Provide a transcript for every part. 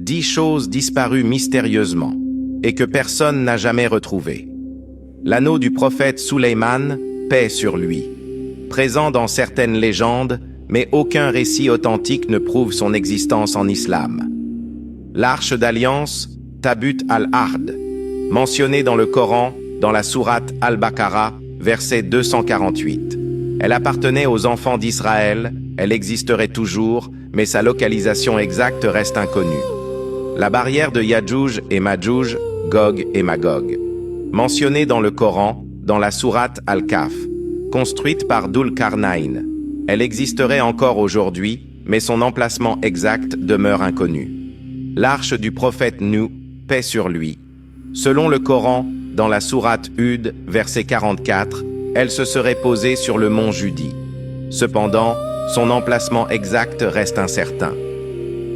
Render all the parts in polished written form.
10 choses disparues mystérieusement, et que personne n'a jamais retrouvées. L'anneau du prophète Suleyman, paix sur lui. Présent dans certaines légendes, mais aucun récit authentique ne prouve son existence en islam. L'arche d'alliance, Tabut al-Ard, mentionnée dans le Coran, dans la sourate Al-Baqarah, verset 248. Elle appartenait aux enfants d'Israël, elle existerait toujours, mais sa localisation exacte reste inconnue. La barrière de Yadjouj et Madjouj, Gog et Magog, mentionnée dans le Coran, dans la sourate Al-Kahf, construite par Dhul-Qarnayn. Elle existerait encore aujourd'hui, mais son emplacement exact demeure inconnu. L'arche du prophète Nuh, paix sur lui. Selon le Coran, dans la sourate Hud, verset 44, elle se serait posée sur le mont Judi. Cependant, son emplacement exact reste incertain.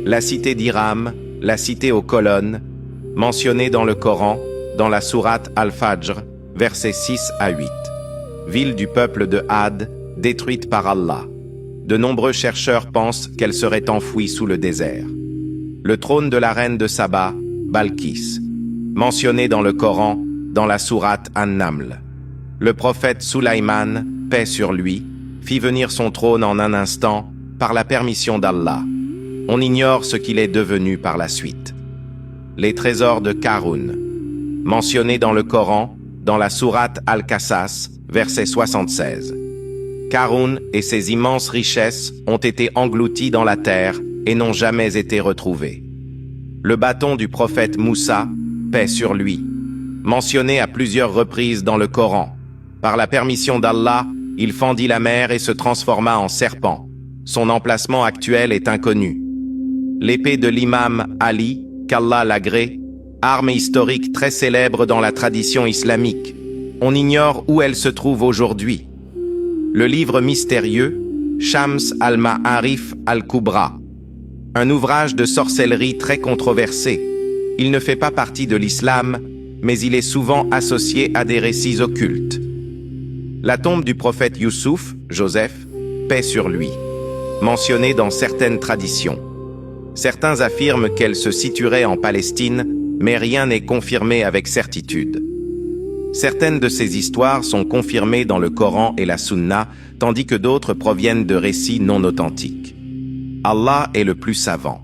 La cité d'Iram, la cité aux colonnes, mentionnée dans le Coran, dans la sourate Al-Fajr, versets 6 à 8. Ville du peuple de Had, détruite par Allah. De nombreux chercheurs pensent qu'elle serait enfouie sous le désert. Le trône de la reine de Saba, Balkis, mentionné dans le Coran, dans la sourate An-Naml. Le prophète Suleyman, paix sur lui, fit venir son trône en un instant, par la permission d'Allah. On ignore ce qu'il est devenu par la suite. Les trésors de Qarun, mentionnés dans le Coran, dans la sourate Al-Qasas, verset 76. Qarun et ses immenses richesses ont été engloutis dans la terre et n'ont jamais été retrouvés. Le bâton du prophète Moussa, paix sur lui, mentionné à plusieurs reprises dans le Coran. Par la permission d'Allah, il fendit la mer et se transforma en serpent. Son emplacement actuel est inconnu. L'épée de l'imam Ali, qu'Allah l'agrée, arme historique très célèbre dans la tradition islamique. On ignore où elle se trouve aujourd'hui. Le livre mystérieux, Shams al-Ma'arif al-Kubra, un ouvrage de sorcellerie très controversé. Il ne fait pas partie de l'islam, mais il est souvent associé à des récits occultes. La tombe du prophète Youssouf, Joseph, paix sur lui, mentionnée dans certaines traditions. Certains affirment qu'elle se situerait en Palestine, mais rien n'est confirmé avec certitude. Certaines de ces histoires sont confirmées dans le Coran et la Sunna, tandis que d'autres proviennent de récits non authentiques. Allah est le plus savant.